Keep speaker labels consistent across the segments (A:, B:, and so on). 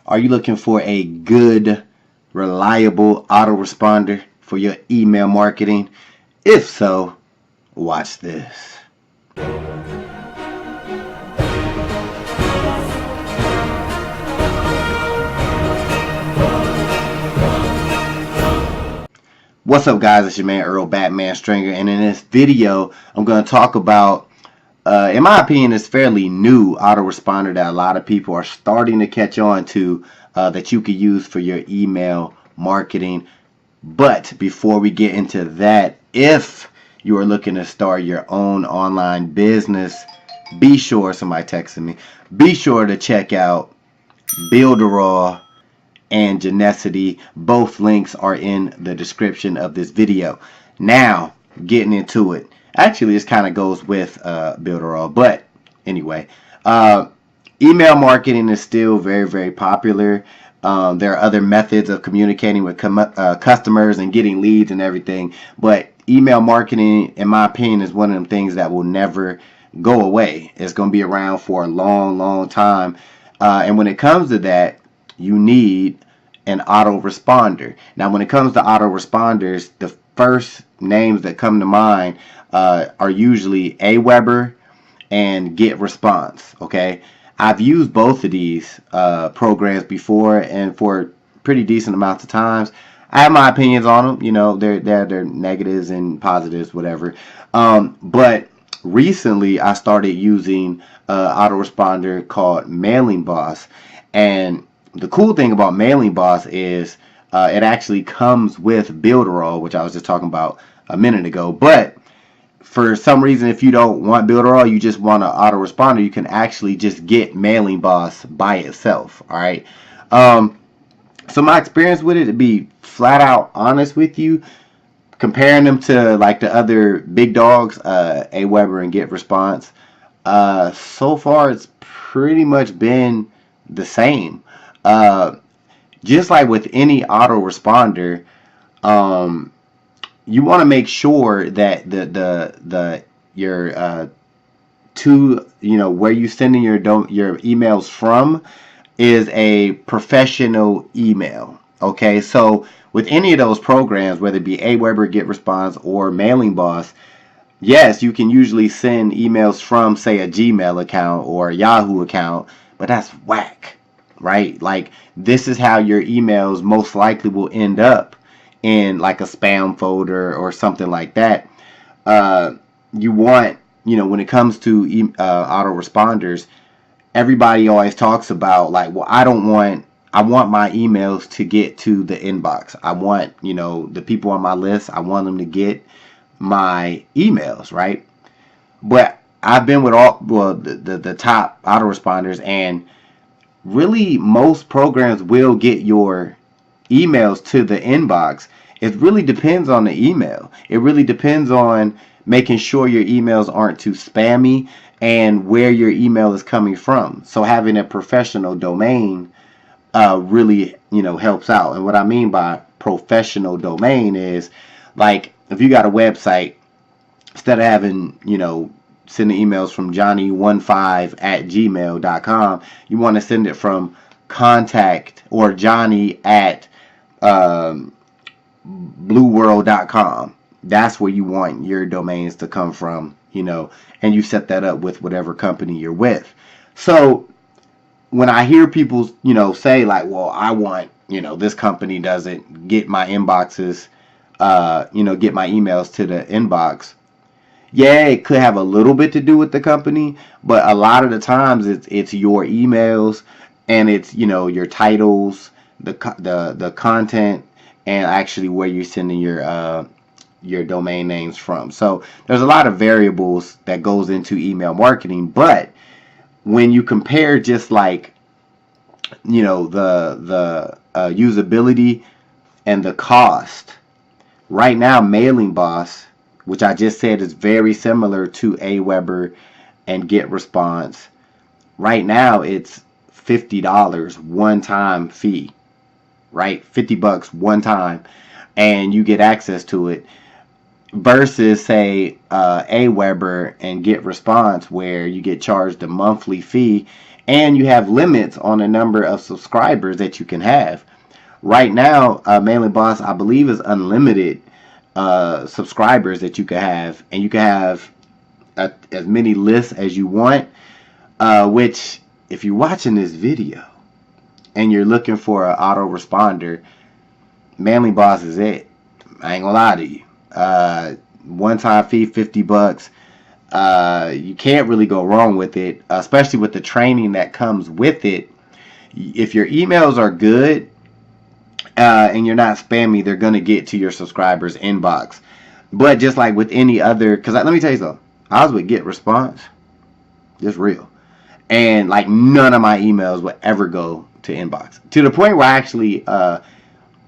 A: Are you looking for a good, reliable autoresponder for your email marketing? If so, watch this. What's up, guys? It's your man Earl Batman Stringer, and in this video I'm going to talk about in my opinion, it's fairly new autoresponder that a lot of people are starting to catch on to, that you could use for your email marketing. But before we get into that, if you are looking to start your own online business, be sure, somebody texted me, be sure to check out Builderall and Genesity. Both links are in the description of this video. Now, getting into it. Actually, this kind of goes with Builderall, but anyway, email marketing is still very, very popular. There are other methods of communicating with customers and getting leads and everything, but email marketing, in my opinion, is one of them things that will never go away. It's going to be around for a long, long time, and when it comes to that, you need an autoresponder. Now, when it comes to autoresponders, the first names that come to mind are usually Aweber and GetResponse. Okay, I've used both of these programs before, and for pretty decent amounts of times. I have my opinions on them. You know, they're negatives and positives, whatever. But recently, I started using autoresponder called Mailing Boss, and the cool thing about Mailing Boss is it actually comes with Builderall, which I was just talking about a minute ago. But for some reason, if you don't want Builderall, you just want an autoresponder, you can actually just get Mailing Boss by itself. All right. So my experience with it, to be flat out honest with you, comparing them to like the other big dogs, Aweber and GetResponse, so far it's pretty much been the same. Just like with any autoresponder, you want to make sure that your where you sending your emails from is a professional email. Okay, so with any of those programs, whether it be Aweber, GetResponse, or Mailing Boss, yes, you can usually send emails from, say, a Gmail account or a Yahoo account, but that's whack, right? Like, this is how your emails most likely will end up in like a spam folder or something like that. You want, when it comes to autoresponders, everybody always talks about like, well, I want my emails to get to the inbox. I want, the people on my list, I want them to get my emails, right? But I've been with the top autoresponders, and really most programs will get your emails to the inbox. It really depends on the email. It really depends on making sure your emails aren't too spammy and where your email is coming from. So having a professional domain really, helps out. And what I mean by professional domain is, like, if you got a website, instead of having, sending emails from johnny15@gmail.com, you want to send it from contact or johnny@ blueworld.com. That's where you want your domains to come from, and you set that up with whatever company you're with. So when I hear people, say like, well, I want, this company doesn't get my inboxes, get my emails to the inbox. Yeah, it could have a little bit to do with the company, but a lot of the times it's your emails, and it's, your titles, the content, and actually where you're sending your domain names from. So there's a lot of variables that goes into email marketing, but when you compare just like, the usability and the cost, right now Mailing Boss, which I just said is very similar to Aweber and GetResponse, right now it's $50 one-time fee, right? $50 one time, and you get access to it. versus say Aweber and GetResponse, where you get charged a monthly fee and you have limits on the number of subscribers that you can have. Right now, Mailing Boss, I believe, is unlimited subscribers that you can have, and you can have as many lists as you want. Which, if you're watching this video and you're looking for an autoresponder, Mailing Boss is it. I ain't gonna lie to you. One-time fee, $50. You can't really go wrong with it, especially with the training that comes with it. If your emails are good and you're not spammy, they're gonna get to your subscribers' inbox. But just like with any other, because let me tell you something. I was with GetResponse, just real, and like none of my emails would ever go to inbox, to the point where I actually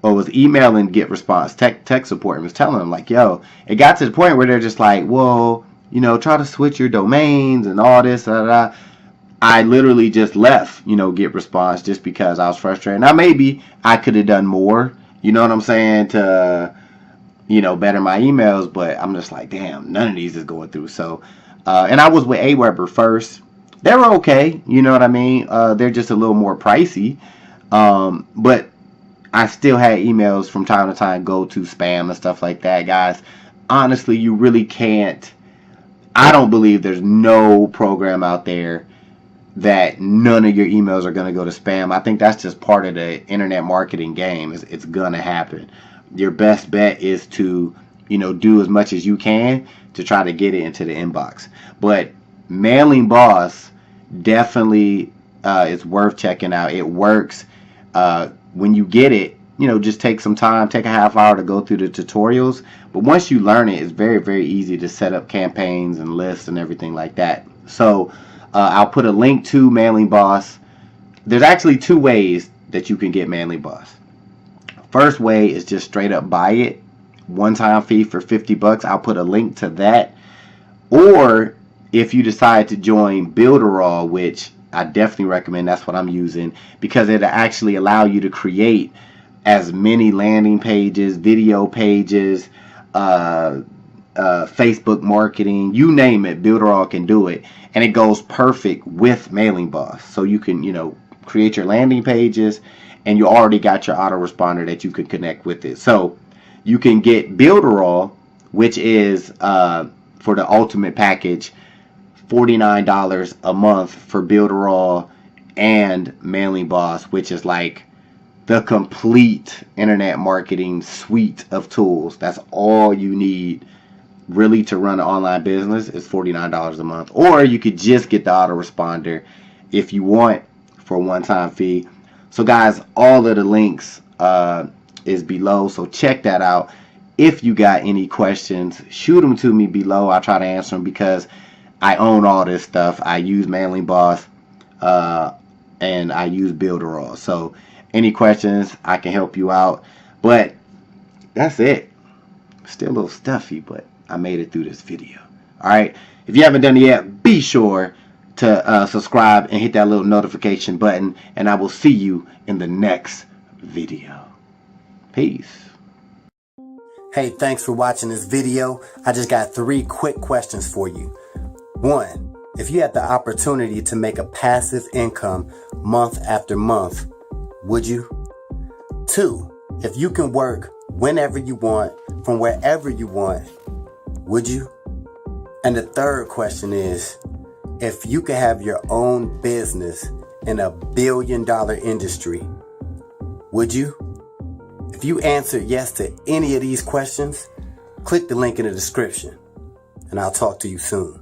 A: was emailing GetResponse tech support and was telling them, like, yo, it got to the point where they're just like, well, you know, try to switch your domains and all this. I literally just left, you know, GetResponse just because I was frustrated. Now maybe I could have done more, you know what I'm saying, to, you know, better my emails, but I'm just like, damn, none of these is going through. So and I was with Aweber first. They were okay, you know what I mean. They're just a little more pricey, but I still had emails from time to time go to spam and stuff like that. Guys, honestly, you really can't. I don't believe there's no program out there that none of your emails are going to go to spam. I think that's just part of the internet marketing game. It's going to happen. Your best bet is to, you know, do as much as you can to try to get it into the inbox. But Mailing Boss definitely is worth checking out. It works. When you get it, you know, just take some time, take a half hour to go through the tutorials. But once you learn it, it's very, very easy to set up campaigns and lists and everything like that. So I'll put a link to Mailing Boss. There's actually two ways that you can get Mailing Boss. First way is just straight up buy it, one-time fee for $50. I'll put a link to that. Or if you decide to join Builderall, which I definitely recommend, that's what I'm using, because it'll actually allow you to create as many landing pages, video pages, Facebook marketing, you name it, Builderall can do it. And it goes perfect with Mailing Boss. So you can, you know, create your landing pages, and you already got your autoresponder that you can connect with it. So you can get Builderall, which is for the ultimate package, $49 a month for Builderall and Mailing Boss, which is like the complete internet marketing suite of tools. That's all you need really to run an online business, is $49 a month. Or you could just get the autoresponder if you want for a one-time fee. So guys, all of the links is below, so check that out. If you got any questions, shoot them to me below. I'll try to answer them because I own all this stuff. I use Mailing Boss and I use Builderall. So any questions, I can help you out. But that's it. Still a little stuffy, but I made it through this video. Alright, if you haven't done it yet, be sure to subscribe and hit that little notification button, and I will see you in the next video. Peace. Hey, thanks for watching this video. I just got 3 quick questions for you. 1, if you had the opportunity to make a passive income month after month, would you? 2, if you can work whenever you want, from wherever you want, would you? And the 3rd question is, if you could have your own business in a billion-dollar industry, would you? If you answered yes to any of these questions, click the link in the description, and I'll talk to you soon.